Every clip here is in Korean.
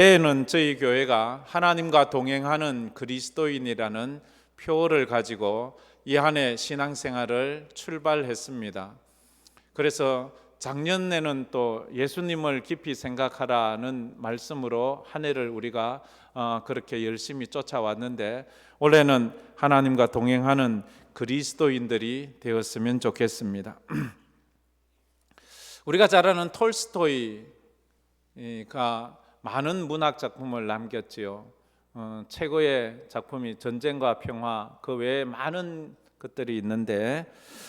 새해에는 저희 교회가 하나님과 동행하는 그리스도인이라는 표어를 가지고 이 한 해 신앙생활을 출발했습니다. 그래서 작년에는 또 예수님을 깊이 생각하라는 말씀으로 한 해를 우리가 그렇게 열심히 쫓아왔는데, 올해는 하나님과 동행하는 그리스도인들이 되었으면 좋겠습니다. 우리가 잘 아는 톨스토이가 많은 문학 작품을 남겼지요. 최고의 작품이 전쟁과 평화, 그 외에 많은 것들이 있는데,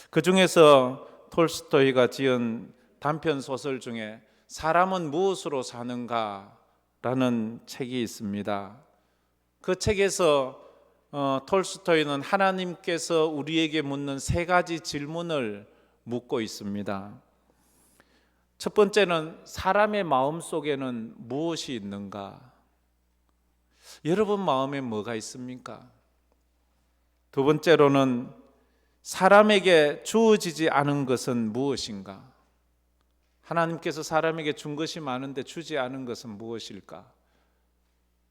그 중에서 톨스토이가 지은 단편 소설 중에 사람은 무엇으로 사는가라는 책이 있습니다. 그 책에서 톨스토이는 하나님께서 우리에게 묻는 세 가지 질문을 묻고 있습니다. 첫 번째는 사람의 마음 속에는 무엇이 있는가? 여러분 마음에 뭐가 있습니까? 두 번째로는 사람에게 주어지지 않은 것은 무엇인가? 하나님께서 사람에게 준 것이 많은데 주지 않은 것은 무엇일까?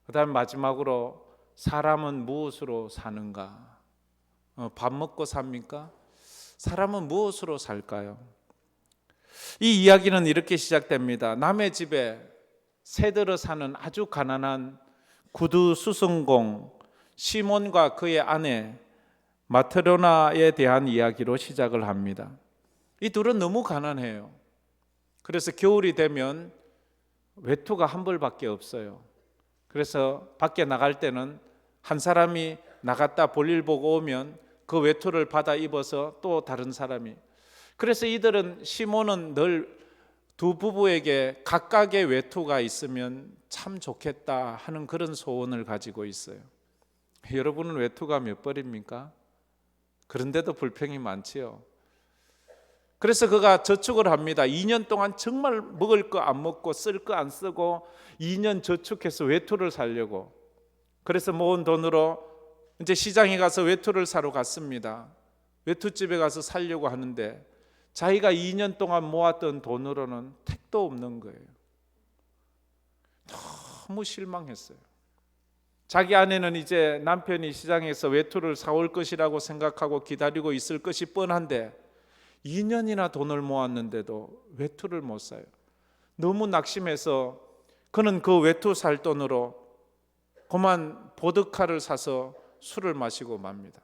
그 다음 마지막으로 사람은 무엇으로 사는가? 밥 먹고 삽니까? 사람은 무엇으로 살까요? 이 이야기는 이렇게 시작됩니다. 남의 집에 새들어 사는 아주 가난한 구두 수선공 시몬과 그의 아내 마트로나에 대한 이야기로 시작을 합니다. 이 둘은 너무 가난해요. 그래서 겨울이 되면 외투가 한 벌밖에 없어요. 그래서 밖에 나갈 때는 한 사람이 나갔다 볼일 보고 오면 그 외투를 받아 입어서 또 다른 사람이, 그래서 이들은, 시몬은 늘 두 부부에게 각각의 외투가 있으면 참 좋겠다 하는 그런 소원을 가지고 있어요. 여러분은 외투가 몇 벌입니까? 그런데도 불평이 많지요. 그래서 그가 저축을 합니다. 2년 동안 정말 먹을 거 안 먹고 쓸 거 안 쓰고 2년 저축해서 외투를 사려고. 그래서 모은 돈으로 이제 시장에 가서 외투를 사러 갔습니다. 외투집에 가서 살려고 하는데 자기가 2년 동안 모았던 돈으로는 택도 없는 거예요. 너무 실망했어요. 자기 아내는 이제 남편이 시장에서 외투를 사올 것이라고 생각하고 기다리고 있을 것이 뻔한데 2년이나 돈을 모았는데도 외투를 못 사요. 너무 낙심해서 그는 그 외투 살 돈으로 그만 보드카를 사서 술을 마시고 맙니다.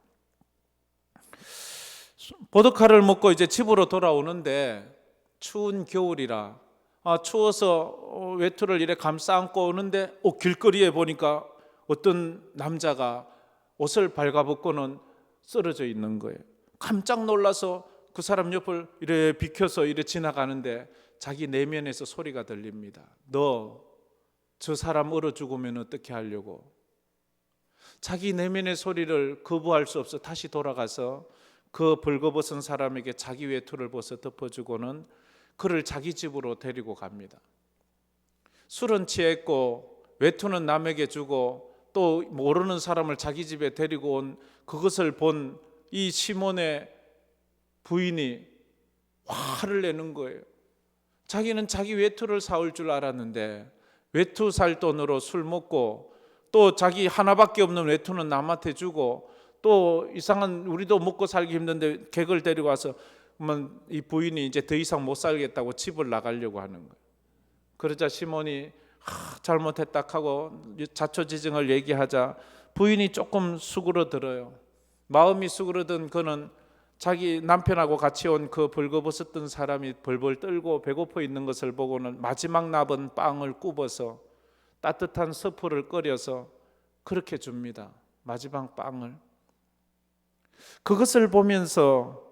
보드카를 먹고 이제 집으로 돌아오는데 추운 겨울이라 추워서 외투를 이렇게 감싸 안고 오는데 길거리에 보니까 어떤 남자가 옷을 발가벗고는 쓰러져 있는 거예요. 깜짝 놀라서 그 사람 옆을 이래 비켜서 이래 지나가는데 자기 내면에서 소리가 들립니다. 너 저 사람 얼어 죽으면 어떻게 하려고? 자기 내면의 소리를 거부할 수 없어 다시 돌아가서 그 벌거벗은 사람에게 자기 외투를 벗어 덮어주고는 그를 자기 집으로 데리고 갑니다. 술은 취했고 외투는 남에게 주고 또 모르는 사람을 자기 집에 데리고 온 그것을 본 이 시몬의 부인이 화를 내는 거예요. 자기는 자기 외투를 사올 줄 알았는데 외투 살 돈으로 술 먹고 또 자기 하나밖에 없는 외투는 남한테 주고 또 이상한, 우리도 먹고 살기 힘든데 객을 데리고 와서 이 부인이 이제 더 이상 못 살겠다고 집을 나가려고 하는 거예요. 그러자 시몬이 잘못했다 하고 자초지종을 얘기하자 부인이 조금 수그러들어요. 마음이 수그러든 그는 자기 남편하고 같이 온 그 벌거벗었던 사람이 벌벌 떨고 배고파 있는 것을 보고는 마지막 남은 빵을 굽어서 따뜻한 서프를 끓여서 그렇게 줍니다. 마지막 빵을. 그것을 보면서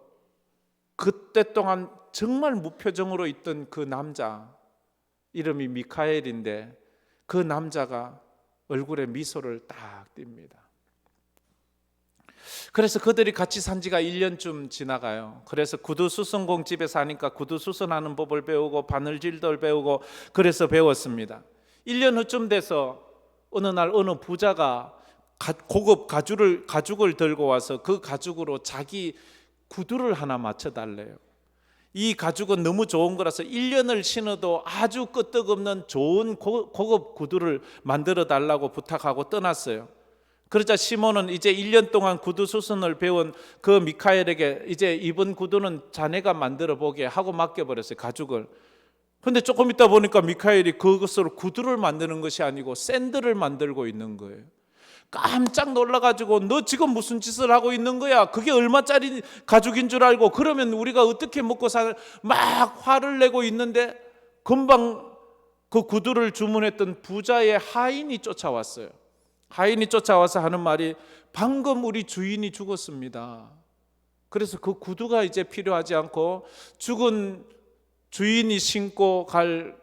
그때 동안 정말 무표정으로 있던 그 남자, 이름이 미카엘인데 그 남자가 얼굴에 미소를 딱 띕니다. 그래서 그들이 같이 산 지가 1년쯤 지나가요. 그래서 구두 수선공 집에 사니까 구두 수선하는 법을 배우고 바늘질도 배우고 그래서 배웠습니다. 1년 후쯤 돼서 어느 날 어느 부자가 고급 가죽을 들고 와서 그 가죽으로 자기 구두를 하나 맞춰 달래요. 이 가죽은 너무 좋은 거라서 1년을 신어도 아주 끄떡없는 좋은 고급 구두를 만들어 달라고 부탁하고 떠났어요. 그러자 시몬은 이제 1년 동안 구두 수선을 배운 그 미카엘에게 이제 이번 구두는 자네가 만들어 보게 하고 맡겨버렸어요, 가죽을. 근데 조금 있다 보니까 미카엘이 그것으로 구두를 만드는 것이 아니고 샌들을 만들고 있는 거예요. 깜짝 놀라가지고 너 지금 무슨 짓을 하고 있는 거야? 그게 얼마짜리 가죽인 줄 알고 그러면 우리가 어떻게 먹고 살? 막 화를 내고 있는데 금방 그 구두를 주문했던 부자의 하인이 쫓아왔어요. 하인이 쫓아와서 하는 말이 방금 우리 주인이 죽었습니다. 그래서 그 구두가 이제 필요하지 않고 죽은 주인이 신고 갈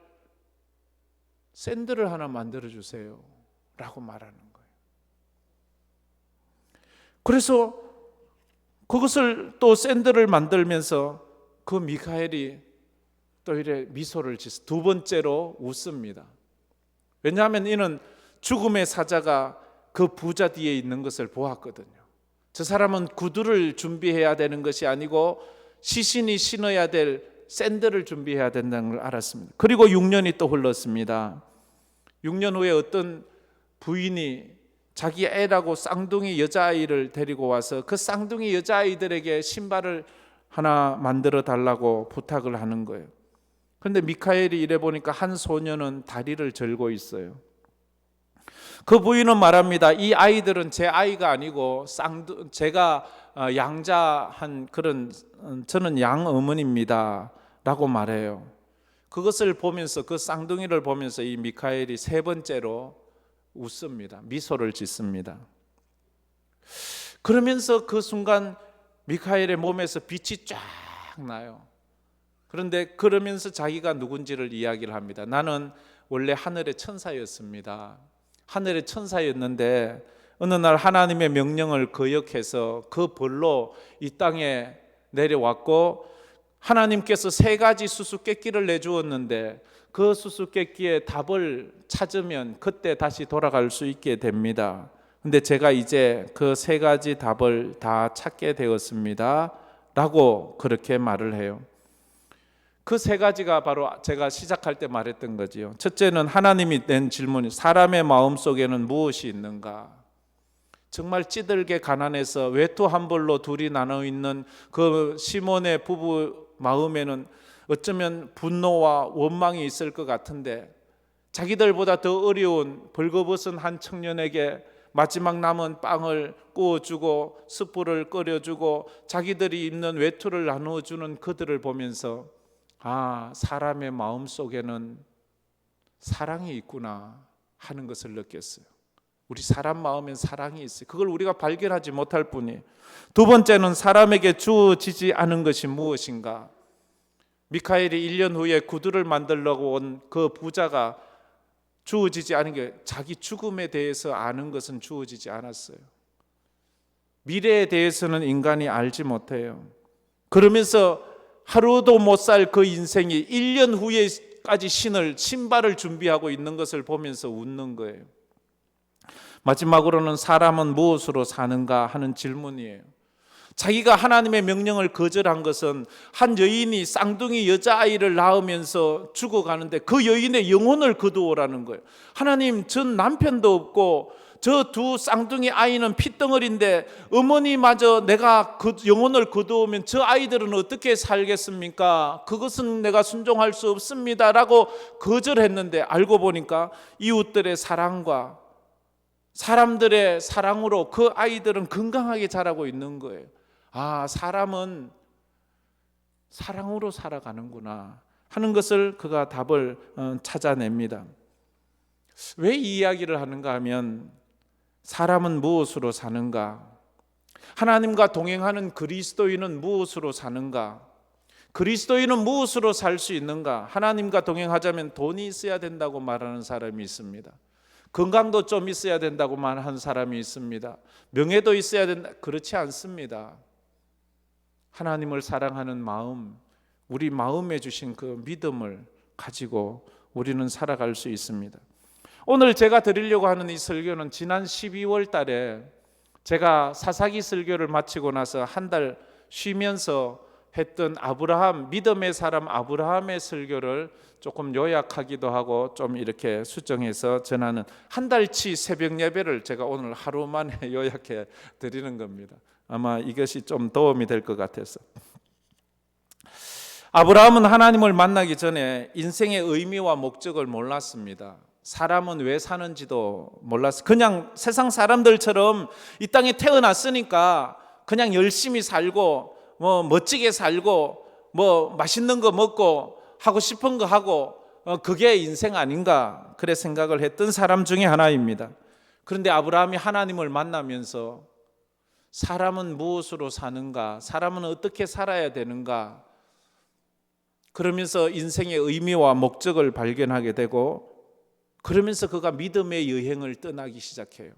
샌들을 하나 만들어 주세요 라고 말하는 거예요. 그래서 그것을 또 샌들을 만들면서 그 미카엘이 또 이래 미소를 짓어 두 번째로 웃습니다. 왜냐하면 이는 죽음의 사자가 그 부자 뒤에 있는 것을 보았거든요. 저 사람은 구두를 준비해야 되는 것이 아니고 시신이 신어야 될 샌들을 준비해야 된다는 걸 알았습니다. 그리고 6년이 또 흘렀습니다. 6년 후에 어떤 부인이 자기 애라고 쌍둥이 여자아이를 데리고 와서 그 쌍둥이 여자아이들에게 신발을 하나 만들어 달라고 부탁을 하는 거예요. 그런데 미카엘이 이래 보니까 한 소녀는 다리를 절고 있어요. 그 부인은 말합니다. 이 아이들은 제 아이가 아니고 제가 양자한 그런 저는 양어머니입니다 라고 말해요. 그것을 보면서 그 쌍둥이를 보면서 이 미카엘이 세 번째로 웃습니다. 미소를 짓습니다. 그러면서 그 순간 미카엘의 몸에서 빛이 쫙 나요. 그런데 그러면서 자기가 누군지를 이야기를 합니다. 나는 원래 하늘의 천사였습니다. 하늘의 천사였는데 어느 날 하나님의 명령을 거역해서 그 벌로 이 땅에 내려왔고 하나님께서 세 가지 수수께끼를 내주었는데 그 수수께끼의 답을 찾으면 그때 다시 돌아갈 수 있게 됩니다. 근데 제가 이제 그 세 가지 답을 다 찾게 되었습니다 라고 그렇게 말을 해요. 그 세 가지가 바로 제가 시작할 때 말했던 거지요. 첫째는 하나님이 낸 질문이 사람의 마음속에는 무엇이 있는가? 정말 찌들게 가난해서 외투 한 벌로 둘이 나눠 있는 그 시몬의 부부 마음에는 어쩌면 분노와 원망이 있을 것 같은데 자기들보다 더 어려운 벌거벗은 한 청년에게 마지막 남은 빵을 구워주고 숯불을 끓여주고 자기들이 입는 외투를 나누어주는 그들을 보면서 아, 사람의 마음속에는 사랑이 있구나 하는 것을 느꼈어요. 우리 사람 마음엔 사랑이 있어요. 그걸 우리가 발견하지 못할 뿐이에요. 두 번째는 사람에게 주어지지 않은 것이 무엇인가? 미카엘이 1년 후에 구두를 만들려고 온 그 부자가 주어지지 않은 게 자기 죽음에 대해서 아는 것은 주어지지 않았어요. 미래에 대해서는 인간이 알지 못해요. 그러면서 하루도 못 살 그 인생이 1년 후에까지 신발을 준비하고 있는 것을 보면서 웃는 거예요. 마지막으로는 사람은 무엇으로 사는가 하는 질문이에요. 자기가 하나님의 명령을 거절한 것은 한 여인이 쌍둥이 여자아이를 낳으면서 죽어가는데 그 여인의 영혼을 거두어라는 거예요. 하나님, 전 남편도 없고 저 두 쌍둥이 아이는 핏덩어리인데 어머니마저 내가 그 영혼을 거두으면 저 아이들은 어떻게 살겠습니까? 그것은 내가 순종할 수 없습니다 라고 거절했는데 알고 보니까 이웃들의 사랑과 사람들의 사랑으로 그 아이들은 건강하게 자라고 있는 거예요. 아, 사람은 사랑으로 살아가는구나 하는 것을 그가 답을 찾아냅니다. 왜 이 이야기를 하는가 하면 사람은 무엇으로 사는가? 하나님과 동행하는 그리스도인은 무엇으로 사는가? 그리스도인은 무엇으로 살 수 있는가? 하나님과 동행하자면 돈이 있어야 된다고 말하는 사람이 있습니다. 건강도 좀 있어야 된다고 말하는 사람이 있습니다. 명예도 있어야 된다. 그렇지 않습니다. 하나님을 사랑하는 마음, 우리 마음에 주신 그 믿음을 가지고 우리는 살아갈 수 있습니다. 오늘 제가 드리려고 하는 이 설교는 지난 12월 달에 제가 사사기 설교를 마치고 나서 한 달 쉬면서 했던 아브라함, 믿음의 사람 아브라함의 설교를 조금 요약하기도 하고 좀 이렇게 수정해서 전하는 한 달치 새벽 예배를 제가 오늘 하루 만에 요약해 드리는 겁니다. 아마 이것이 좀 도움이 될 것 같아서. 아브라함은 하나님을 만나기 전에 인생의 의미와 목적을 몰랐습니다. 사람은 왜 사는지도 몰랐어요. 그냥 세상 사람들처럼 이 땅에 태어났으니까 그냥 열심히 살고 멋지게 살고 맛있는 거 먹고 하고 싶은 거 하고 그게 인생 아닌가 그래 생각을 했던 사람 중에 하나입니다. 그런데 아브라함이 하나님을 만나면서 사람은 무엇으로 사는가, 사람은 어떻게 살아야 되는가, 그러면서 인생의 의미와 목적을 발견하게 되고, 그러면서 그가 믿음의 여행을 떠나기 시작해요.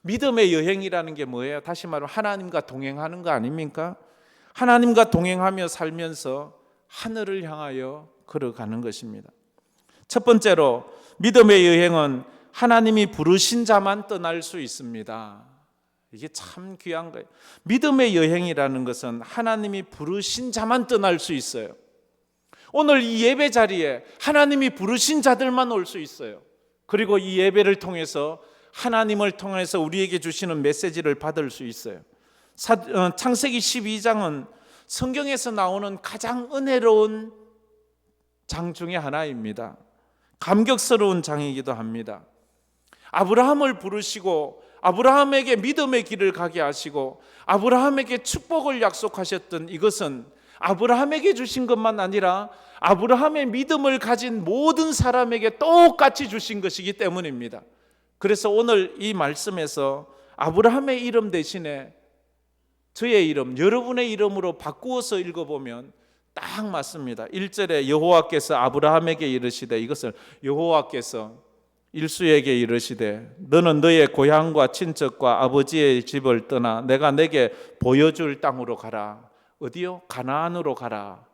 믿음의 여행이라는 게 뭐예요? 다시 말하면 하나님과 동행하는 거 아닙니까? 하나님과 동행하며 살면서 하늘을 향하여 걸어가는 것입니다. 첫 번째로 믿음의 여행은 하나님이 부르신 자만 떠날 수 있습니다. 이게 참 귀한 거예요. 믿음의 여행이라는 것은 하나님이 부르신 자만 떠날 수 있어요. 오늘 이 예배 자리에 하나님이 부르신 자들만 올 수 있어요. 그리고 이 예배를 통해서 하나님을 통해서 우리에게 주시는 메시지를 받을 수 있어요. 창세기 12장은 성경에서 나오는 가장 은혜로운 장 중에 하나입니다. 감격스러운 장이기도 합니다. 아브라함을 부르시고 아브라함에게 믿음의 길을 가게 하시고 아브라함에게 축복을 약속하셨던 이것은 아브라함에게 주신 것만 아니라 아브라함의 믿음을 가진 모든 사람에게 똑같이 주신 것이기 때문입니다. 그래서 오늘 이 말씀에서 아브라함의 이름 대신에 저의 이름, 여러분의 이름으로 바꾸어서 읽어보면 딱 맞습니다. 1절에 여호와께서 아브라함에게 이르시되, 이것을 여호와께서 일수에게 이르시되 너는 너의 고향과 친척과 아버지의 집을 떠나 내가 내게 보여줄 땅으로 가라. 어디요? 가나안으로 가라.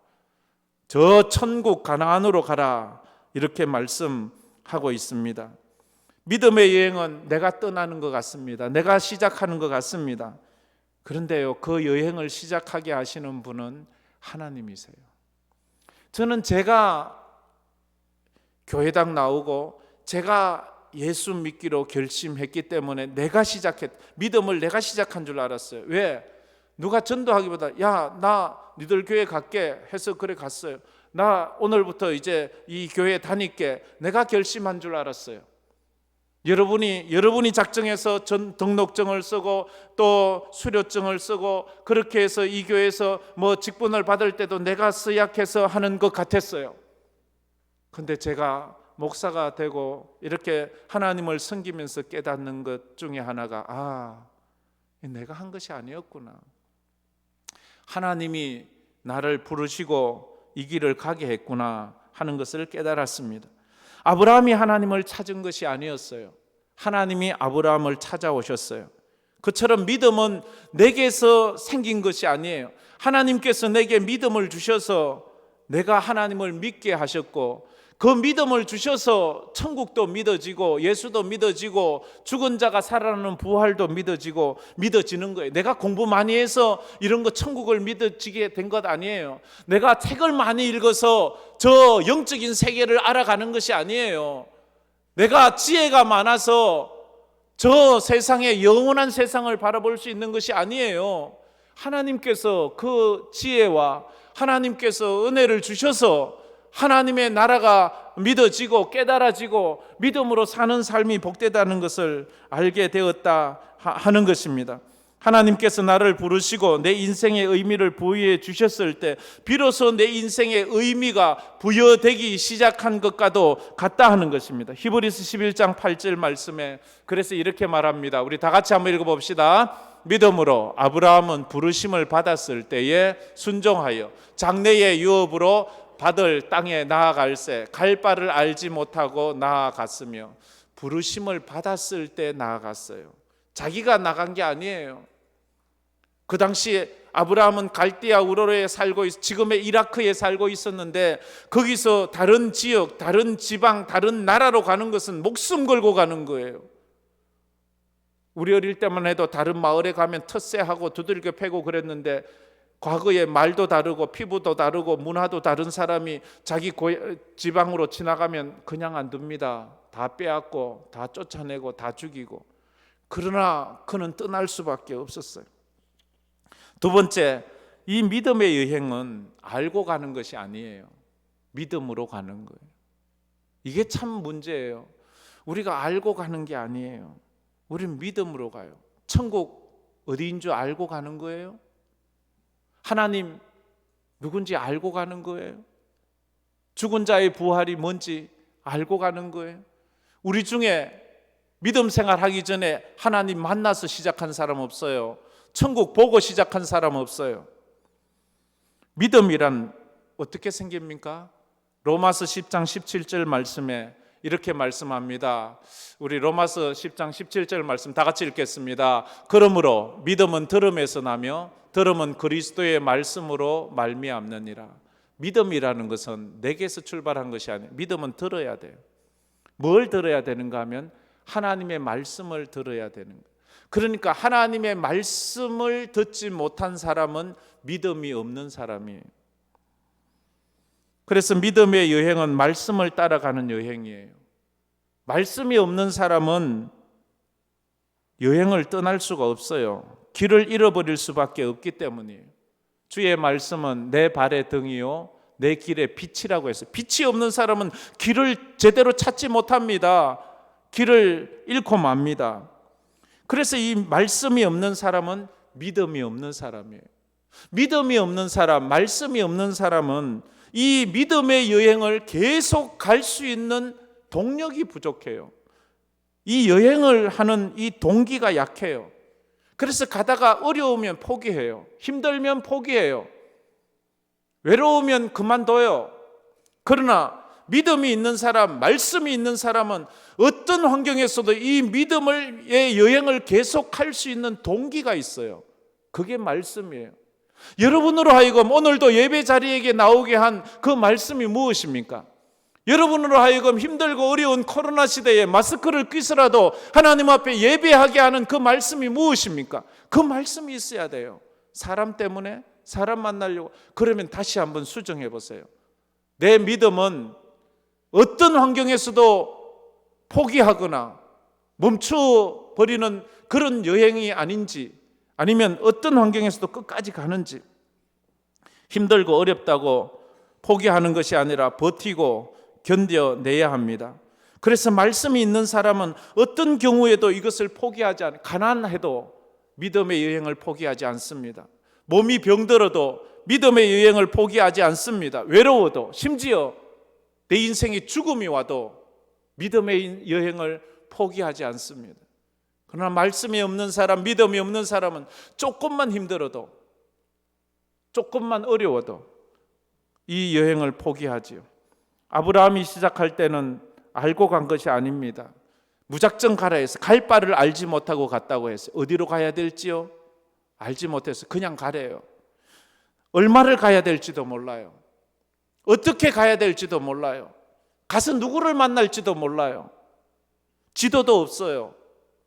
저 천국 가나안으로 가라. 이렇게 말씀하고 있습니다. 믿음의 여행은 내가 떠나는 것 같습니다. 내가 시작하는 것 같습니다. 그런데요, 그 여행을 시작하게 하시는 분은 하나님이세요. 저는 제가 교회당 나오고 제가 예수 믿기로 결심했기 때문에 믿음을 내가 시작한 줄 알았어요. 왜? 누가 전도하기보다 나 니들 교회 갈게 해서 그래 갔어요. 나 오늘부터 이제 이 교회 다닐게 내가 결심한 줄 알았어요. 여러분이 작정해서 등록증을 쓰고 또 수료증을 쓰고 그렇게 해서 이 교회에서 직분을 받을 때도 내가 쓰약해서 하는 것 같았어요. 근데 제가 목사가 되고 이렇게 하나님을 섬기면서 깨닫는 것 중에 하나가 내가 한 것이 아니었구나. 하나님이 나를 부르시고 이 길을 가게 했구나 하는 것을 깨달았습니다. 아브라함이 하나님을 찾은 것이 아니었어요. 하나님이 아브라함을 찾아오셨어요. 그처럼 믿음은 내게서 생긴 것이 아니에요. 하나님께서 내게 믿음을 주셔서 내가 하나님을 믿게 하셨고, 그 믿음을 주셔서 천국도 믿어지고 예수도 믿어지고 죽은 자가 살아나는 부활도 믿어지는 거예요. 내가 공부 많이 해서 이런 거 천국을 믿어지게 된 것 아니에요. 내가 책을 많이 읽어서 저 영적인 세계를 알아가는 것이 아니에요. 내가 지혜가 많아서 저 세상에 영원한 세상을 바라볼 수 있는 것이 아니에요. 하나님께서 그 지혜와 하나님께서 은혜를 주셔서 하나님의 나라가 믿어지고 깨달아지고 믿음으로 사는 삶이 복되다는 것을 알게 되었다 하는 것입니다. 하나님께서 나를 부르시고 내 인생의 의미를 부여해 주셨을 때 비로소 내 인생의 의미가 부여되기 시작한 것과도 같다 하는 것입니다. 히브리서 11장 8절 말씀에 그래서 이렇게 말합니다. 우리 다 같이 한번 읽어봅시다. 믿음으로 아브라함은 부르심을 받았을 때에 순종하여 장래의 유업으로 받을 땅에 나아갈새 갈 바를 알지 못하고 나아갔으며, 부르심을 받았을 때 나아갔어요. 자기가 나간 게 아니에요. 그 당시에 아브라함은 갈대아 우르에 살고 지금의 이라크에 살고 있었는데 거기서 다른 지역, 다른 지방, 다른 나라로 가는 것은 목숨 걸고 가는 거예요. 우리 어릴 때만 해도 다른 마을에 가면 텃세하고 두들겨 패고 그랬는데 과거에 말도 다르고 피부도 다르고 문화도 다른 사람이 자기 지방으로 지나가면 그냥 안 둡니다. 다 빼앗고 다 쫓아내고 다 죽이고. 그러나 그는 떠날 수밖에 없었어요. 두 번째, 이 믿음의 여행은 알고 가는 것이 아니에요. 믿음으로 가는 거예요. 이게 참 문제예요. 우리가 알고 가는 게 아니에요. 우리는 믿음으로 가요. 천국 어디인 줄 알고 가는 거예요? 하나님 누군지 알고 가는 거예요? 죽은 자의 부활이 뭔지 알고 가는 거예요? 우리 중에 믿음 생활하기 전에 하나님 만나서 시작한 사람 없어요. 천국 보고 시작한 사람 없어요. 믿음이란 어떻게 생깁니까? 로마서 10장 17절 말씀에 이렇게 말씀합니다. 우리 로마서 10장 17절 말씀 다 같이 읽겠습니다. 그러므로 믿음은 들음에서 나며 들음은 그리스도의 말씀으로 말미암느니라. 믿음이라는 것은 내게서 출발한 것이 아니에요. 믿음은 들어야 돼요. 뭘 들어야 되는가 하면 하나님의 말씀을 들어야 되는 거예요. 그러니까 하나님의 말씀을 듣지 못한 사람은 믿음이 없는 사람이에요. 그래서 믿음의 여행은 말씀을 따라가는 여행이에요. 말씀이 없는 사람은 여행을 떠날 수가 없어요. 길을 잃어버릴 수밖에 없기 때문이에요. 주의 말씀은 내 발의 등이요 내 길의 빛이라고 했어요. 빛이 없는 사람은 길을 제대로 찾지 못합니다. 길을 잃고 맙니다. 그래서 이 말씀이 없는 사람은 믿음이 없는 사람이에요. 믿음이 없는 사람, 말씀이 없는 사람은 이 믿음의 여행을 계속 갈 수 있는 동력이 부족해요. 이 여행을 하는 이 동기가 약해요. 그래서 가다가 어려우면 포기해요. 힘들면 포기해요. 외로우면 그만둬요. 그러나 믿음이 있는 사람, 말씀이 있는 사람은 어떤 환경에서도 이 믿음의 여행을 계속할 수 있는 동기가 있어요. 그게 말씀이에요. 여러분으로 하여금 오늘도 예배 자리에 나오게 한 그 말씀이 무엇입니까? 여러분으로 하여금 힘들고 어려운 코로나 시대에 마스크를 끼서라도 하나님 앞에 예배하게 하는 그 말씀이 무엇입니까? 그 말씀이 있어야 돼요. 사람 때문에 사람 만나려고. 그러면 다시 한번 수정해 보세요. 내 믿음은 어떤 환경에서도 포기하거나 멈춰버리는 그런 여행이 아닌지, 아니면 어떤 환경에서도 끝까지 가는지. 힘들고 어렵다고 포기하는 것이 아니라 버티고 견뎌내야 합니다. 그래서 말씀이 있는 사람은 어떤 경우에도 이것을 포기하지 않아요. 가난해도 믿음의 여행을 포기하지 않습니다. 몸이 병들어도 믿음의 여행을 포기하지 않습니다. 외로워도, 심지어 내 인생에 죽음이 와도 믿음의 여행을 포기하지 않습니다. 그러나 말씀이 없는 사람, 믿음이 없는 사람은 조금만 힘들어도, 조금만 어려워도 이 여행을 포기하지요. 아브라함이 시작할 때는 알고 간 것이 아닙니다. 무작정 가라 해서 갈 바를 알지 못하고 갔다고 했어요. 어디로 가야 될지요? 알지 못해서 그냥 가래요. 얼마를 가야 될지도 몰라요. 어떻게 가야 될지도 몰라요. 가서 누구를 만날지도 몰라요. 지도도 없어요.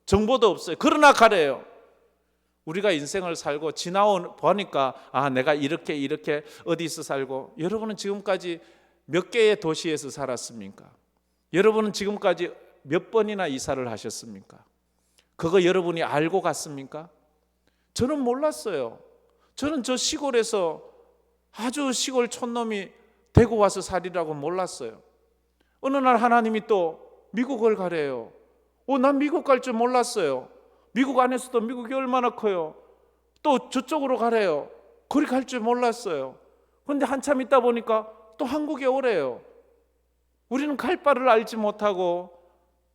정보도 없어요. 그러나 가래요. 우리가 인생을 살고 보니까 내가 이렇게 어디서 살고. 여러분은 지금까지 몇 개의 도시에서 살았습니까? 여러분은 지금까지 몇 번이나 이사를 하셨습니까? 그거 여러분이 알고 갔습니까? 저는 몰랐어요. 저는 저 시골에서 아주 시골 촌놈이 대구 와서 살이라고 몰랐어요. 어느 날 하나님이 또 미국을 가래요. 난 미국 갈 줄 몰랐어요. 미국 안에서도 미국이 얼마나 커요. 또 저쪽으로 가래요. 거기 갈 줄 몰랐어요. 그런데 한참 있다 보니까 또 한국에 오래요. 우리는 갈 바를 알지 못하고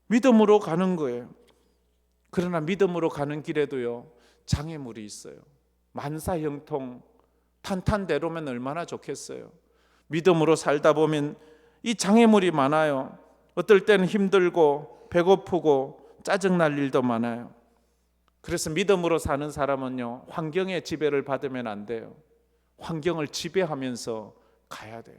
믿음으로 가는 거예요. 그러나 믿음으로 가는 길에도요, 장애물이 있어요. 만사형통, 탄탄대로면 얼마나 좋겠어요. 믿음으로 살다 보면 이 장애물이 많아요. 어떨 때는 힘들고 배고프고 짜증날 일도 많아요. 그래서 믿음으로 사는 사람은요, 환경의 지배를 받으면 안 돼요. 환경을 지배하면서 가야 돼요.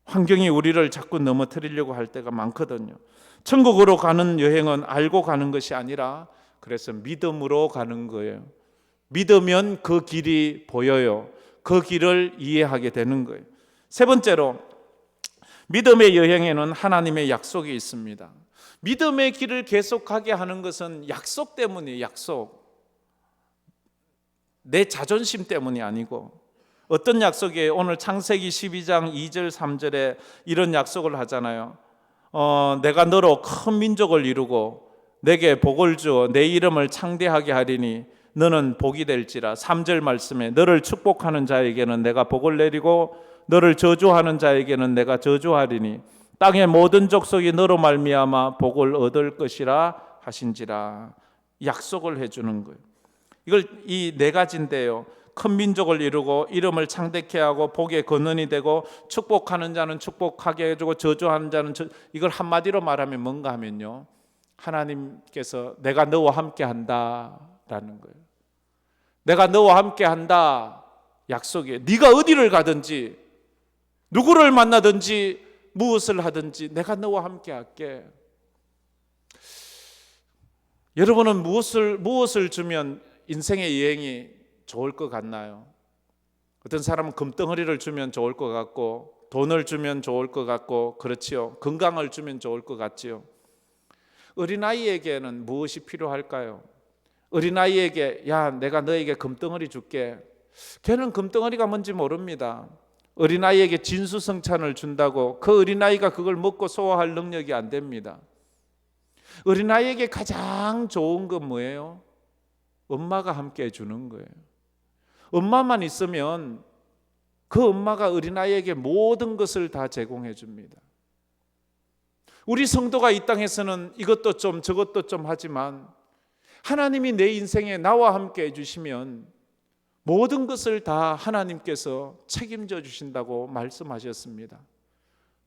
환경이 우리를 자꾸 넘어뜨리려고 할 때가 많거든요. 천국으로 가는 여행은 알고 가는 것이 아니라 그래서 믿음으로 가는 거예요. 믿으면 그 길이 보여요. 그 길을 이해하게 되는 거예요. 세 번째로, 믿음의 여행에는 하나님의 약속이 있습니다. 믿음의 길을 계속하게 하는 것은 약속 때문이에요. 약속. 내 자존심 때문이 아니고. 어떤 약속이에요? 오늘 창세기 12장 2절 3절에 이런 약속을 하잖아요. 내가 너로 큰 민족을 이루고 내게 복을 주어 내 이름을 창대하게 하리니 너는 복이 될지라. 3절 말씀에 너를 축복하는 자에게는 내가 복을 내리고 너를 저주하는 자에게는 내가 저주하리니 땅의 모든 족속이 너로 말미암아 복을 얻을 것이라 하신지라. 약속을 해주는 거예요. 이걸 이 네 가지인데요. 큰 민족을 이루고 이름을 창대케 하고 복의 근원이 되고 축복하는 자는 축복하게 해주고 저주하는 자는 이걸 한마디로 말하면 뭔가 하면요, 하나님께서 내가 너와 함께 한다라는 거예요. 내가 너와 함께 한다 약속이에요. 네가 어디를 가든지 누구를 만나든지 무엇을 하든지 내가 너와 함께 할게. 여러분은 무엇을 주면 인생의 여행이 좋을 것 같나요? 어떤 사람은 금덩어리를 주면 좋을 것 같고 돈을 주면 좋을 것 같고 그렇지요. 건강을 주면 좋을 것 같지요. 어린아이에게는 무엇이 필요할까요? 어린아이에게 야 내가 너에게 금덩어리 줄게. 걔는 금덩어리가 뭔지 모릅니다. 어린아이에게 진수성찬을 준다고 그 어린아이가 그걸 먹고 소화할 능력이 안 됩니다. 어린아이에게 가장 좋은 건 뭐예요? 엄마가 함께 해주는 거예요. 엄마만 있으면 그 엄마가 어린아이에게 모든 것을 다 제공해 줍니다. 우리 성도가 이 땅에서는 이것도 좀 저것도 좀 하지만 하나님이 내 인생에 나와 함께 해주시면 모든 것을 다 하나님께서 책임져 주신다고 말씀하셨습니다.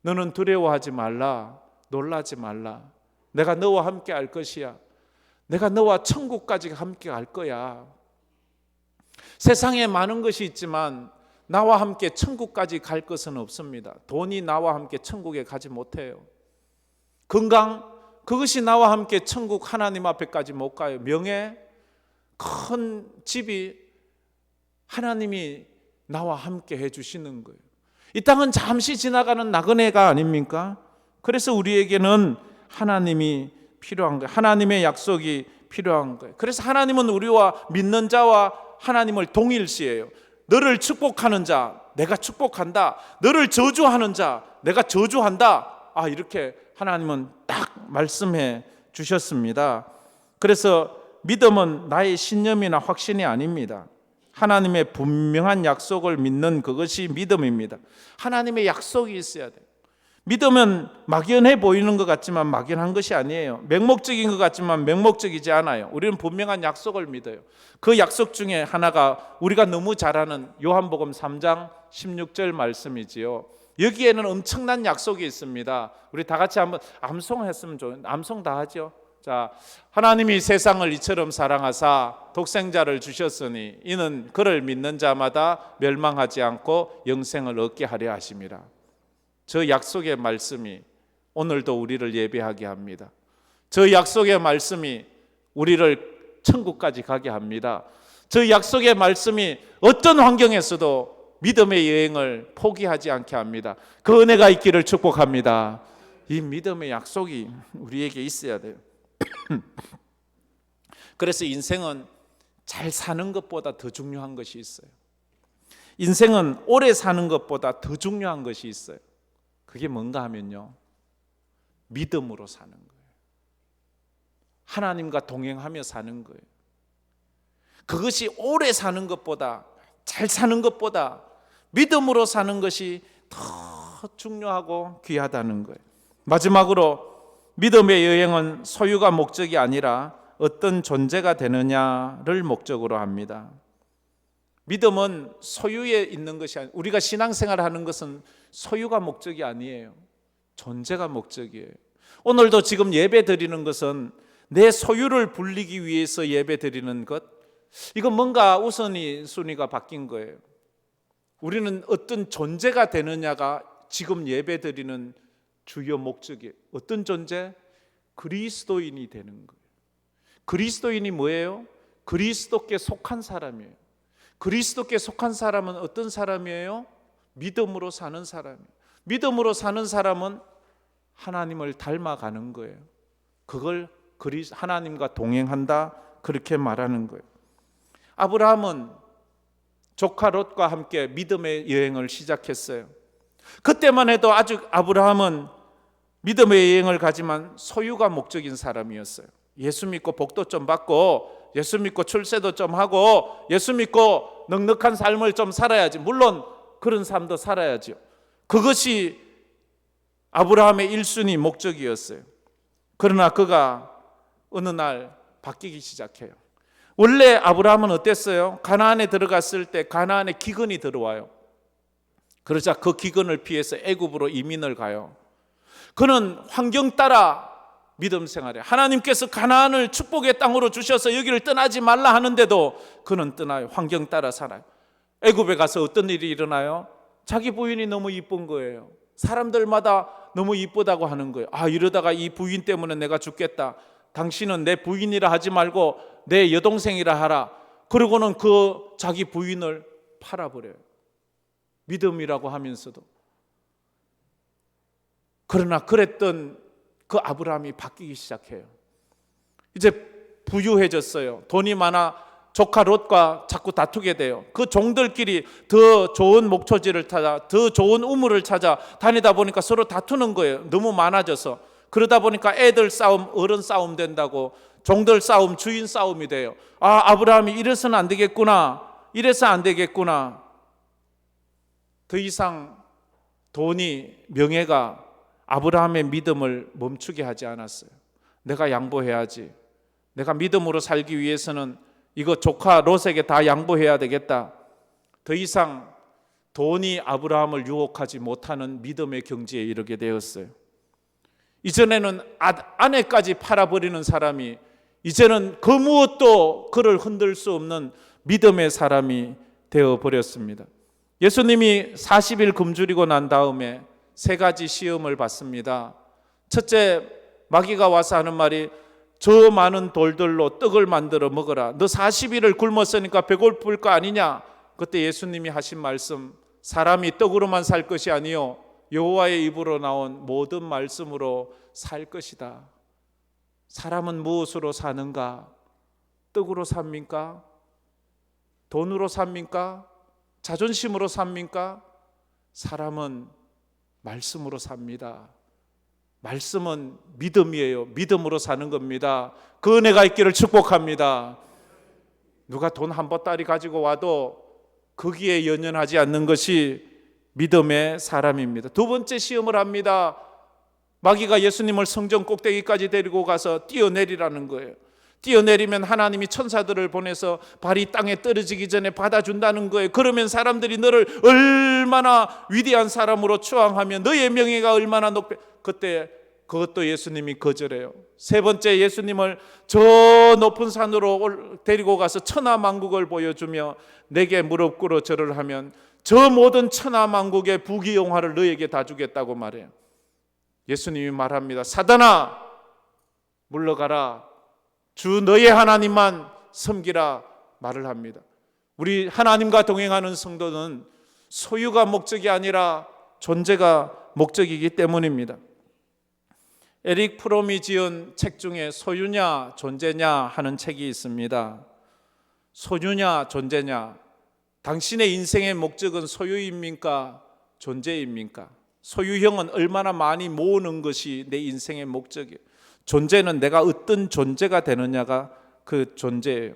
너는 두려워하지 말라, 놀라지 말라. 내가 너와 함께 할 것이야. 내가 너와 천국까지 함께 갈 거야. 세상에 많은 것이 있지만 나와 함께 천국까지 갈 것은 없습니다. 돈이 나와 함께 천국에 가지 못해요. 건강, 그것이 나와 함께 천국 하나님 앞에까지 못 가요. 명예, 큰 집이 하나님이 나와 함께 해주시는 거예요. 이 땅은 잠시 지나가는 나그네가 아닙니까? 그래서 우리에게는 하나님이 필요한 거예요. 하나님의 약속이 필요한 거예요. 그래서 하나님은 우리와 믿는 자와 하나님을 동일시해요. 너를 축복하는 자 내가 축복한다. 너를 저주하는 자 내가 저주한다. 이렇게 하나님은 딱 말씀해 주셨습니다. 그래서 믿음은 나의 신념이나 확신이 아닙니다. 하나님의 분명한 약속을 믿는 그것이 믿음입니다. 하나님의 약속이 있어야 돼요. 믿음은 막연해 보이는 것 같지만 막연한 것이 아니에요. 맹목적인 것 같지만 맹목적이지 않아요. 우리는 분명한 약속을 믿어요. 그 약속 중에 하나가 우리가 너무 잘 아는 요한복음 3장 16절 말씀이지요. 여기에는 엄청난 약속이 있습니다. 우리 다 같이 한번 암송했으면 좋은, 암송 다 하죠. 자, 하나님이 세상을 이처럼 사랑하사 독생자를 주셨으니 이는 그를 믿는 자마다 멸망하지 않고 영생을 얻게 하려 하심이라. 저 약속의 말씀이 오늘도 우리를 예배하게 합니다. 저 약속의 말씀이 우리를 천국까지 가게 합니다. 저 약속의 말씀이 어떤 환경에서도 믿음의 여행을 포기하지 않게 합니다. 그 은혜가 있기를 축복합니다. 이 믿음의 약속이 우리에게 있어야 돼요. 그래서 인생은 잘 사는 것보다 더 중요한 것이 있어요. 인생은 오래 사는 것보다 더 중요한 것이 있어요. 그게 뭔가 하면요, 믿음으로 사는 거예요. 하나님과 동행하며 사는 거예요. 그것이 오래 사는 것보다, 잘 사는 것보다 믿음으로 사는 것이 더 중요하고 귀하다는 거예요. 마지막으로 믿음의 여행은 소유가 목적이 아니라 어떤 존재가 되느냐를 목적으로 합니다. 믿음은 소유에 있는 것이 아니라, 우리가 신앙생활을 하는 것은 소유가 목적이 아니에요. 존재가 목적이에요. 오늘도 지금 예배 드리는 것은 내 소유를 불리기 위해서 예배 드리는 것, 이건 뭔가 우선순위가 바뀐 거예요. 우리는 어떤 존재가 되느냐가 지금 예배 드리는 주요 목적이에요. 어떤 존재? 그리스도인이 되는 거예요. 그리스도인이 뭐예요? 그리스도께 속한 사람이에요. 그리스도께 속한 사람은 어떤 사람이에요? 믿음으로 사는 사람이에요. 믿음으로 사는 사람은 하나님을 닮아가는 거예요. 그걸 하나님과 동행한다, 그렇게 말하는 거예요. 아브라함은 조카 롯과 함께 믿음의 여행을 시작했어요. 그때만 해도 아직 아브라함은 믿음의 여행을 가지만 소유가 목적인 사람이었어요. 예수 믿고 복도 좀 받고, 예수 믿고 출세도 좀 하고, 예수 믿고 넉넉한 삶을 좀 살아야지. 물론 그런 삶도 살아야죠. 그것이 아브라함의 1순위 목적이었어요. 그러나 그가 어느 날 바뀌기 시작해요. 원래 아브라함은 어땠어요? 가나안에 들어갔을 때 가나안에 기근이 들어와요. 그러자 그 기근을 피해서 애굽으로 이민을 가요. 그는 환경 따라 믿음 생활에, 하나님께서 가나안을 축복의 땅으로 주셔서 여기를 떠나지 말라 하는데도 그는 떠나요. 환경 따라 살아요. 애굽에 가서 어떤 일이 일어나요? 자기 부인이 너무 이쁜 거예요. 사람들마다 너무 이쁘다고 하는 거예요. 이러다가 이 부인 때문에 내가 죽겠다. 당신은 내 부인이라 하지 말고 내 여동생이라 하라. 그러고는 그 자기 부인을 팔아버려요. 믿음이라고 하면서도. 그러나 그랬던 그 아브라함이 바뀌기 시작해요. 이제 부유해졌어요. 돈이 많아 조카 롯과 자꾸 다투게 돼요. 그 종들끼리 더 좋은 목초지를 찾아, 더 좋은 우물을 찾아 다니다 보니까 서로 다투는 거예요. 너무 많아져서. 그러다 보니까 애들 싸움, 어른 싸움 된다고, 종들 싸움, 주인 싸움이 돼요. 아브라함이 이래서는 안 되겠구나, 이래서 안 되겠구나. 더 이상 돈이, 명예가 아브라함의 믿음을 멈추게 하지 않았어요. 내가 양보해야지. 내가 믿음으로 살기 위해서는 이거 조카 롯에게 다 양보해야 되겠다. 더 이상 돈이 아브라함을 유혹하지 못하는 믿음의 경지에 이르게 되었어요. 이전에는 아내까지 팔아버리는 사람이 이제는 그 무엇도 그를 흔들 수 없는 믿음의 사람이 되어버렸습니다. 예수님이 40일 굶주리고 난 다음에 3가지 시험을 받습니다. 첫째, 마귀가 와서 하는 말이 저 많은 돌들로 떡을 만들어 먹어라. 너 40일을 굶었으니까 배고플 거 아니냐? 그때 예수님이 하신 말씀, 사람이 떡으로만 살 것이 아니요 여호와의 입으로 나온 모든 말씀으로 살 것이다. 사람은 무엇으로 사는가? 떡으로 삽니까? 돈으로 삽니까? 자존심으로 삽니까? 사람은 말씀으로 삽니다. 말씀은 믿음이에요. 믿음으로 사는 겁니다. 그 은혜가 있기를 축복합니다. 누가 돈 한 보따리 가지고 와도 거기에 연연하지 않는 것이 믿음의 사람입니다. 두 번째 시험을 합니다. 마귀가 예수님을 성전 꼭대기까지 데리고 가서 뛰어내리라는 거예요. 뛰어내리면 하나님이 천사들을 보내서 발이 땅에 떨어지기 전에 받아준다는 거예요. 그러면 사람들이 너를 얼마나 위대한 사람으로 추앙하며 너의 명예가 얼마나 높게. 그때 그것도 예수님이 거절해요. 세 번째, 예수님을 저 높은 산으로 데리고 가서 천하만국을 보여주며 내게 무릎 꿇어 절을 하면 저 모든 천하만국의 부귀영화를 너에게 다 주겠다고 말해요. 예수님이 말합니다. 사단아, 물러가라. 주 너의 하나님만 섬기라 말을 합니다. 우리 하나님과 동행하는 성도는 소유가 목적이 아니라 존재가 목적이기 때문입니다. 에릭 프롬이 지은 책 중에 소유냐 존재냐 하는 책이 있습니다. 소유냐 존재냐, 당신의 인생의 목적은 소유입니까? 존재입니까? 소유형은 얼마나 많이 모으는 것이 내 인생의 목적이에요. 존재는 내가 어떤 존재가 되느냐가 그 존재예요.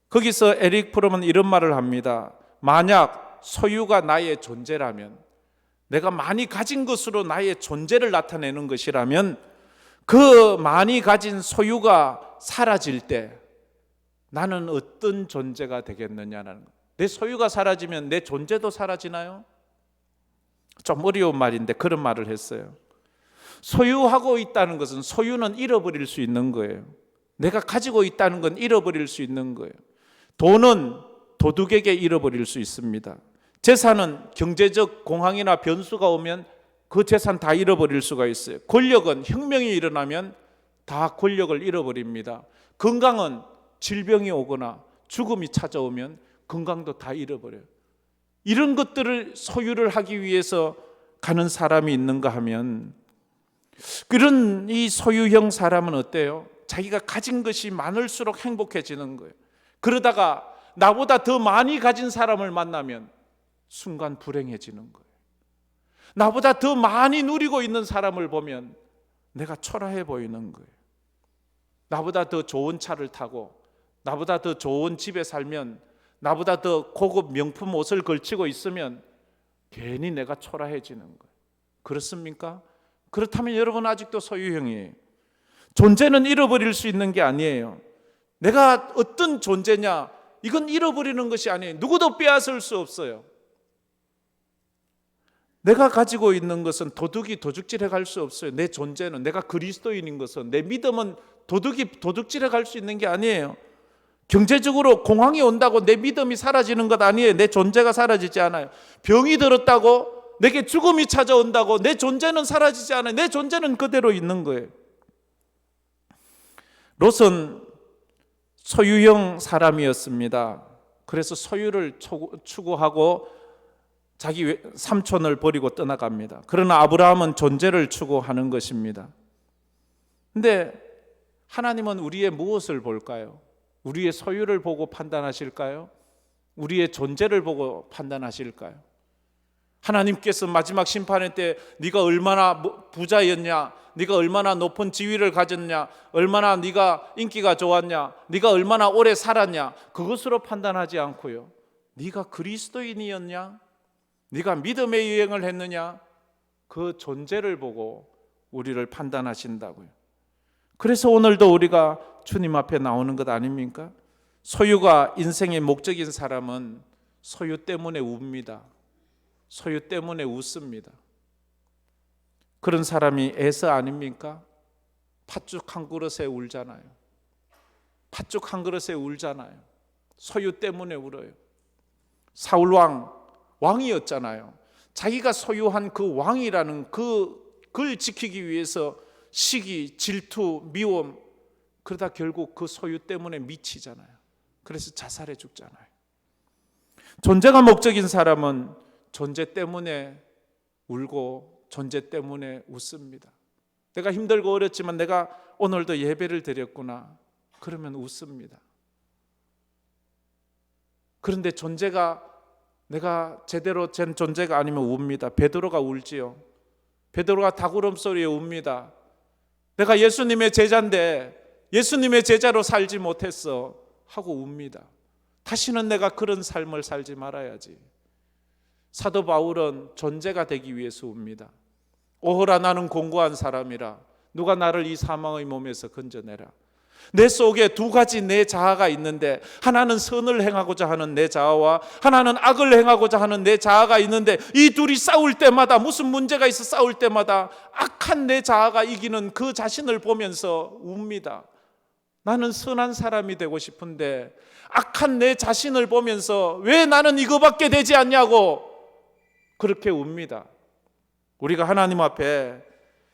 거기서 에릭 프롬은 이런 말을 합니다. 만약 소유가 나의 존재라면, 내가 많이 가진 것으로 나의 존재를 나타내는 것이라면, 그 많이 가진 소유가 사라질 때 나는 어떤 존재가 되겠느냐는 거예요. 내 소유가 사라지면 내 존재도 사라지나요? 좀 어려운 말인데 그런 말을 했어요. 소유하고 있다는 것은, 소유는 잃어버릴 수 있는 거예요. 내가 가지고 있다는 건 잃어버릴 수 있는 거예요. 돈은 도둑에게 잃어버릴 수 있습니다. 재산은 경제적 공황이나 변수가 오면 그 재산 다 잃어버릴 수가 있어요. 권력은 혁명이 일어나면 다 권력을 잃어버립니다. 건강은 질병이 오거나 죽음이 찾아오면 건강도 다 잃어버려요. 이런 것들을 소유를 하기 위해서 가는 사람이 있는가 하면, 그런 이 소유형 사람은 어때요? 자기가 가진 것이 많을수록 행복해지는 거예요. 그러다가 나보다 더 많이 가진 사람을 만나면 순간 불행해지는 거예요. 나보다 더 많이 누리고 있는 사람을 보면 내가 초라해 보이는 거예요. 나보다 더 좋은 차를 타고 나보다 더 좋은 집에 살면, 나보다 더 고급 명품 옷을 걸치고 있으면 괜히 내가 초라해지는 거예요. 그렇습니까? 그렇다면 여러분 아직도 소유형이에요. 존재는 잃어버릴 수 있는 게 아니에요. 내가 어떤 존재냐, 이건 잃어버리는 것이 아니에요. 누구도 빼앗을 수 없어요. 내가 가지고 있는 것은 도둑이 도둑질해 갈 수 없어요. 내 존재는, 내가 그리스도인인 것은, 내 믿음은 도둑이 도둑질해 갈 수 있는 게 아니에요. 경제적으로 공황이 온다고 내 믿음이 사라지는 것 아니에요. 내 존재가 사라지지 않아요. 병이 들었다고, 내게 죽음이 찾아온다고 내 존재는 사라지지 않아요. 내 존재는 그대로 있는 거예요. 롯은 소유형 사람이었습니다. 그래서 소유를 추구하고 자기 삼촌을 버리고 떠나갑니다. 그러나 아브라함은 존재를 추구하는 것입니다. 근데 하나님은 우리의 무엇을 볼까요? 우리의 소유를 보고 판단하실까요? 우리의 존재를 보고 판단하실까요? 하나님께서 마지막 심판의 때 네가 얼마나 부자였냐, 네가 얼마나 높은 지위를 가졌냐, 얼마나 네가 인기가 좋았냐, 네가 얼마나 오래 살았냐, 그것으로 판단하지 않고요, 네가 그리스도인이었냐, 네가 믿음의 여행을 했느냐, 그 존재를 보고 우리를 판단하신다고요. 그래서 오늘도 우리가 주님 앞에 나오는 것 아닙니까? 소유가 인생의 목적인 사람은 소유 때문에 웁니다. 소유 때문에 웃습니다. 그런 사람이 에서 아닙니까? 팥죽 한 그릇에 울잖아요. 팥죽 한 그릇에 울잖아요. 소유 때문에 울어요. 사울 왕이었잖아요. 자기가 소유한 그 왕이라는 그걸 지키기 위해서 시기, 질투, 미움, 그러다 결국 그 소유 때문에 미치잖아요. 그래서 자살해 죽잖아요. 존재가 목적인 사람은 존재 때문에 울고 존재 때문에 웃습니다. 내가 힘들고 어렵지만 내가 오늘도 예배를 드렸구나, 그러면 웃습니다. 그런데 존재가, 내가 제대로 된 존재가 아니면 웁니다. 베드로가 울지요. 베드로가 닭울음 소리에 웁니다. 내가 예수님의 제자인데 예수님의 제자로 살지 못했어 하고 웁니다. 다시는 내가 그런 삶을 살지 말아야지. 사도 바울은 존재가 되기 위해서 웁니다. 오호라, 나는 공고한 사람이라, 누가 나를 이 사망의 몸에서 건져내라. 내 속에 두 가지 내 자아가 있는데, 하나는 선을 행하고자 하는 내 자아와 하나는 악을 행하고자 하는 내 자아가 있는데, 이 둘이 싸울 때마다, 무슨 문제가 있어 싸울 때마다 악한 내 자아가 이기는 그 자신을 보면서 웁니다. 나는 선한 사람이 되고 싶은데 악한 내 자신을 보면서 왜 나는 이거밖에 되지 않냐고 그렇게 웁니다. 우리가 하나님 앞에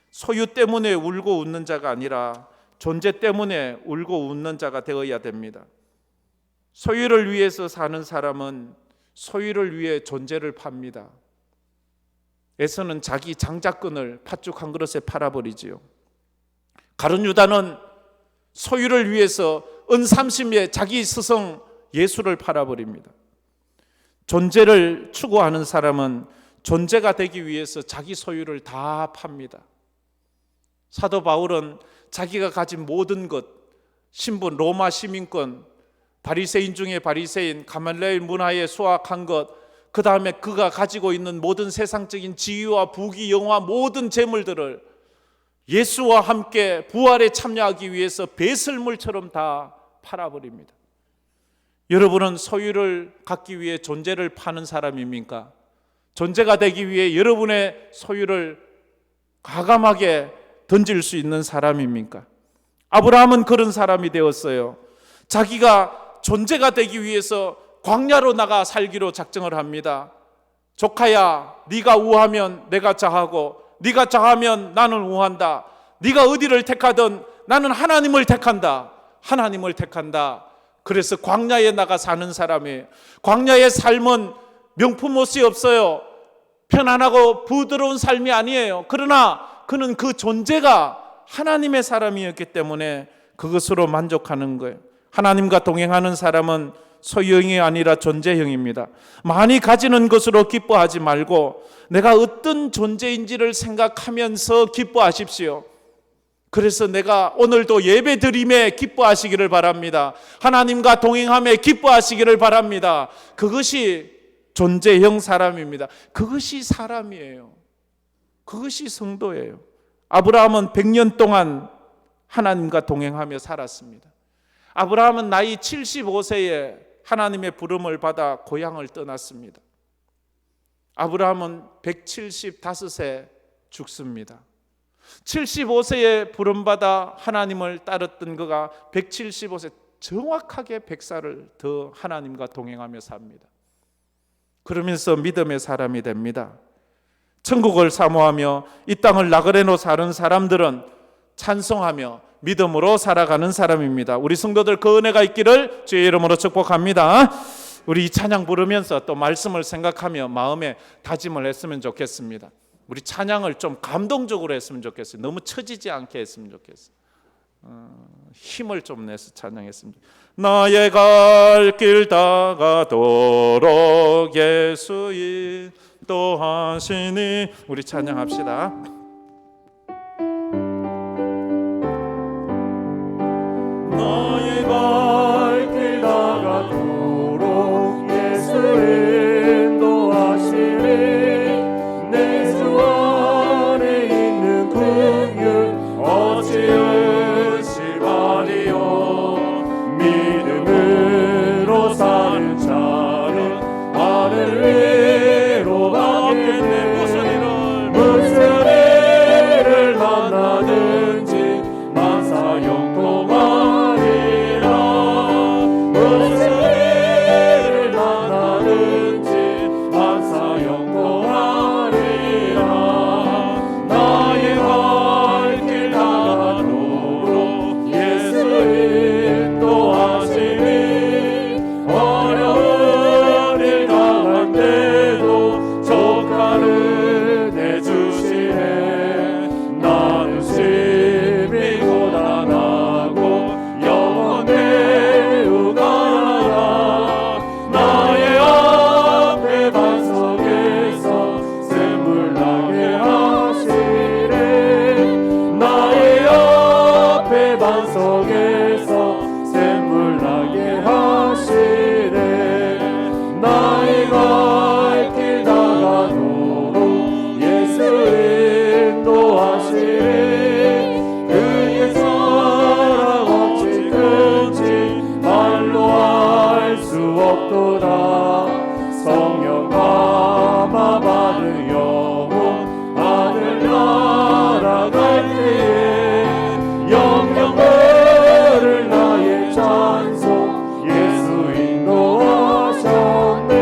소유 때문에 울고 웃는 자가 아니라 존재 때문에 울고 웃는 자가 되어야 됩니다. 소유를 위해서 사는 사람은 소유를 위해 존재를 팝니다. 에서는 자기 장자권을 팥죽 한 그릇에 팔아버리지요. 가룟 유다는 소유를 위해서 은삼십에 자기 스승 예수를 팔아버립니다. 존재를 추구하는 사람은 존재가 되기 위해서 자기 소유를 다 팝니다. 사도 바울은 자기가 가진 모든 것, 신분, 로마 시민권, 바리새인 중에 바리새인, 가말레일 문화에 수학한 것, 그 다음에 그가 가지고 있는 모든 세상적인 지위와 부귀, 영화, 모든 재물들을 예수와 함께 부활에 참여하기 위해서 배설물처럼 다 팔아버립니다. 여러분은 소유를 갖기 위해 존재를 파는 사람입니까? 존재가 되기 위해 여러분의 소유를 과감하게 던질 수 있는 사람입니까? 아브라함은 그런 사람이 되었어요. 자기가 존재가 되기 위해서 광야로 나가 살기로 작정을 합니다. 조카야, 네가 우하면 내가 자하고 네가 자하면 나는 우한다. 네가 어디를 택하든 나는 하나님을 택한다. 하나님을 택한다. 그래서 광야에 나가 사는 사람이에요. 광야의 삶은 명품 옷이 없어요. 편안하고 부드러운 삶이 아니에요. 그러나 그는 그 존재가 하나님의 사람이었기 때문에 그것으로 만족하는 거예요. 하나님과 동행하는 사람은 소유형이 아니라 존재형입니다. 많이 가지는 것으로 기뻐하지 말고 내가 어떤 존재인지를 생각하면서 기뻐하십시오. 그래서 내가 오늘도 예배 드림에 기뻐하시기를 바랍니다. 하나님과 동행함에 기뻐하시기를 바랍니다. 그것이 존재형 사람입니다. 그것이 사람이에요. 그것이 성도예요. 아브라함은 100년 동안 하나님과 동행하며 살았습니다. 아브라함은 나이 75세에 하나님의 부름을 받아 고향을 떠났습니다. 아브라함은 175세 죽습니다. 75세에 부름받아 하나님을 따랐던 그가 175세 정확하게 100살을 더 하나님과 동행하며 삽니다. 그러면서 믿음의 사람이 됩니다. 천국을 사모하며 이 땅을 나그네로 사는 사람들은 찬송하며 믿음으로 살아가는 사람입니다. 우리 성도들 그 은혜가 있기를 주의 이름으로 축복합니다. 우리 이 찬양 부르면서 또 말씀을 생각하며 마음에 다짐을 했으면 좋겠습니다. 우리 찬양을 좀 감동적으로 했으면 좋겠어요. 너무 처지지 않게 했으면 좋겠어요. 힘을 좀 내서 찬양했으면 좋겠어요. 나의 갈 길 다가도록 예수 인도하시니. 우리 찬양합시다. 나의 갈 길 다가도록 예수 인도하시니 내 주 안에 있는 긍휼 어찌 의심하리요. 믿음으로 사는 자는 하늘 위로 가겠네. 무슨 일을 만나든지 만사 형통하리라. 무슨 일을 만나든지 만사 형통하리라. 나의 갈 길 다가도록 예수 인도하시니 어려운 일 당할 때도 족하를 내주시네. 나는 심히 고단하고 영원 매우 가난하다. 나의 앞에 반석에서 샘물 나게 하시네. 나의 앞에 반석에서 샘물 나게 하시네. 나의 갈 길 다가도록 예수 인도하시네. 그의 사랑 어찌 큰지 말로 알 수 없도다. 성령 감화 받은 영혼 하늘 날아갈 때에 영영 들을 나의 찬송 예수 인도하셨네.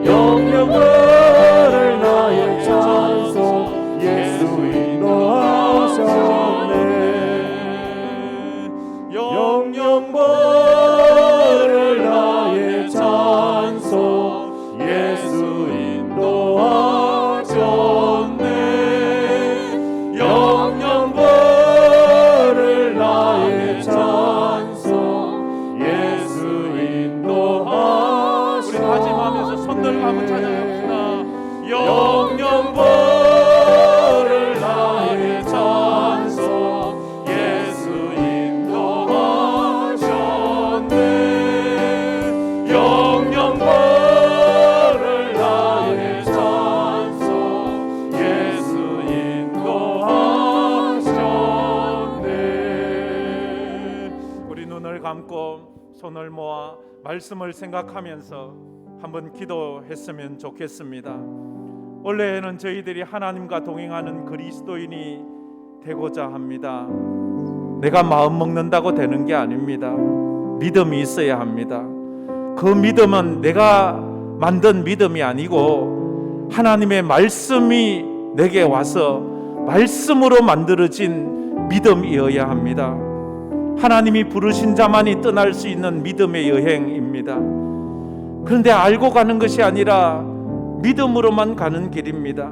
영영 들을 나의 찬송 예수 인도하셨네. 영영 들을 나의 찬송 예수 인도하셨네. 영영 들을 나의 찬송 예수 인도하셨네. 우리 다짐하면서 손들 한번 찬양합시다. 영영 들을 나의 찬송 예수 인도하셨네. 영영 들을 나의 찬송 예수 인도하셨네. 우리 눈을 감고 손을 모아 말씀을 생각하면서 한번 기도했으면 좋겠습니다. 원래는 저희들이 하나님과 동행하는 그리스도인이 되고자 합니다. 내가 마음 먹는다고 되는 게 아닙니다. 믿음이 있어야 합니다. 그 믿음은 내가 만든 믿음이 아니고 하나님의 말씀이 내게 와서 말씀으로 만들어진 믿음이어야 합니다. 하나님이 부르신 자만이 떠날 수 있는 믿음의 여행입니다. 그런데 알고 가는 것이 아니라 믿음으로만 가는 길입니다.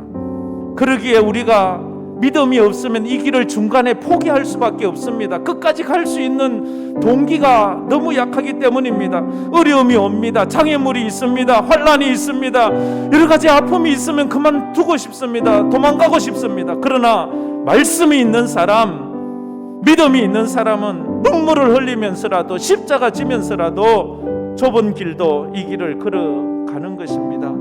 그러기에 우리가 믿음이 없으면 이 길을 중간에 포기할 수밖에 없습니다. 끝까지 갈 수 있는 동기가 너무 약하기 때문입니다. 어려움이 옵니다. 장애물이 있습니다. 환난이 있습니다. 여러 가지 아픔이 있으면 그만두고 싶습니다. 도망가고 싶습니다. 그러나 말씀이 있는 사람, 믿음이 있는 사람은 눈물을 흘리면서라도 십자가 지면서라도 좁은 길도 이 길을 걸어가는 것입니다.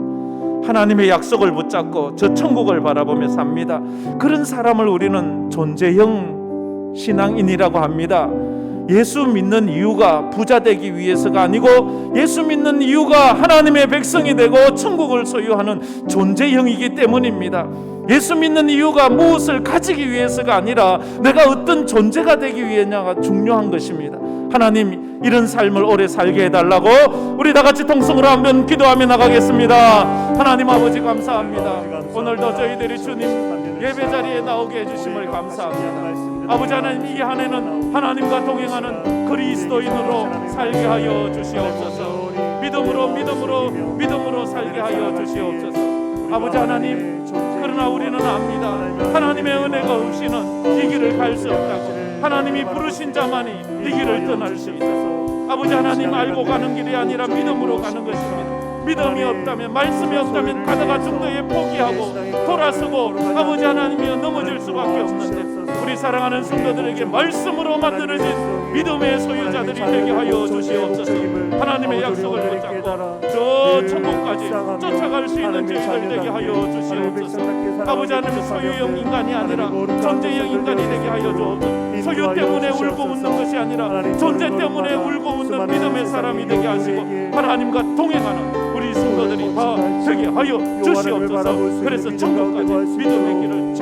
하나님의 약속을 붙잡고 저 천국을 바라보며 삽니다. 그런 사람을 우리는 존재형 신앙인이라고 합니다. 예수 믿는 이유가 부자 되기 위해서가 아니고 예수 믿는 이유가 하나님의 백성이 되고 천국을 소유하는 존재형이기 때문입니다. 예수 믿는 이유가 무엇을 가지기 위해서가 아니라 내가 어떤 존재가 되기 위해냐가 중요한 것입니다. 하나님, 이런 삶을 오래 살게 해달라고 우리 다 같이 통성으로 한번 기도하며 나가겠습니다. 하나님 아버지 감사합니다. 오늘도 저희들이 주님 예배 자리에 나오게 해주심을 감사합니다. 아버지 하나님, 이 한 해는 하나님과 동행하는 그리스도인으로 살게 하여 주시옵소서. 믿음으로 살게 하여 주시옵소서. 아버지 하나님, 그러나 우리는 압니다. 하나님의 은혜가 없이는 이 길을 갈 수 없다고. 하나님이 부르신 자만이 이 길을 떠날 수 있어서 아버지 하나님, 알고 가는 길이 아니라 믿음으로 가는 것입니다. 믿음이 없다면, 말씀이 없다면 가다가 중도에 포기하고 돌아서고 아버지 하나님이여 넘어질 수밖에 없는데, 우리 사랑하는 성도들에게 말씀으로 만들어진 믿음의 소유자들이 되게 하여 주시옵소서. 하나님의 약속을 붙잡고 저 천국까지 쫓아갈 수 있는 저희들 되게 하여 주시옵소서. 아버지 하나님, 소유형 인간이 아니라 존재형 인간이 되게 하여 주옵소서. 소유 때문에 울고 웃는 것이 아니라 존재 때문에 울고 웃는 믿음의 사람이 되게 하시고 하나님과 동행하는 우리 성도들이 다 되게 하여 주시옵소서. 그래서 천국까지 믿음의 길을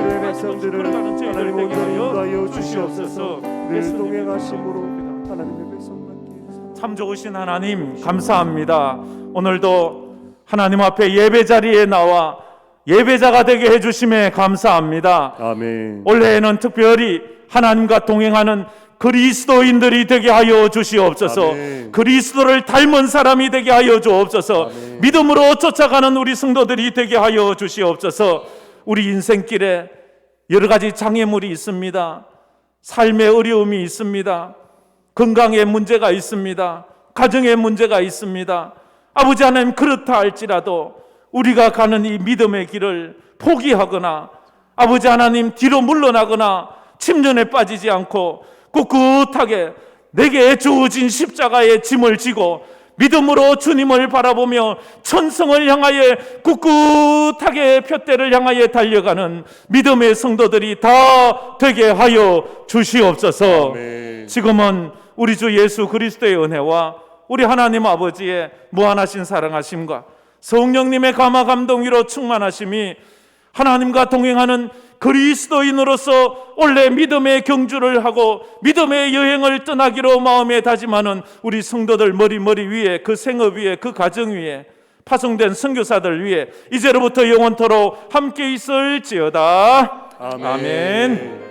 걸어가는 저희들 되게 하여 주시옵소서. 늘 동행하심으로 하나님의 백성만. 참 좋으신 하나님 감사합니다. 오늘도 하나님 앞에 예배 자리에 나와 예배자가 되게 해주심에 감사합니다. 아멘. 올해에는 특별히 하나님과 동행하는 그리스도인들이 되게 하여 주시옵소서. 아멘. 그리스도를 닮은 사람이 되게 하여 주옵소서. 아멘. 믿음으로 쫓아가는 우리 성도들이 되게 하여 주시옵소서. 우리 인생길에 여러 가지 장애물이 있습니다. 삶의 어려움이 있습니다. 건강에 문제가 있습니다. 가정에 문제가 있습니다. 아버지 하나님, 그렇다 할지라도 우리가 가는 이 믿음의 길을 포기하거나 아버지 하나님 뒤로 물러나거나 침전에 빠지지 않고 꿋꿋하게 내게 주어진 십자가의 짐을 지고 믿음으로 주님을 바라보며 천성을 향하여 꿋꿋하게 푯대를 향하여 달려가는 믿음의 성도들이 다 되게 하여 주시옵소서. 아멘. 지금은 우리 주 예수 그리스도의 은혜와 우리 하나님 아버지의 무한하신 사랑하심과 성령님의 감화 감동 위로 충만하심이 하나님과 동행하는 그리스도인으로서 원래 믿음의 경주를 하고 믿음의 여행을 떠나기로 마음에 다짐하는 우리 성도들 머리 위에, 그 생업 위에, 그 가정 위에, 파송된 선교사들 위에 이제로부터 영원토록 함께 있을지어다. 아멘. 아멘.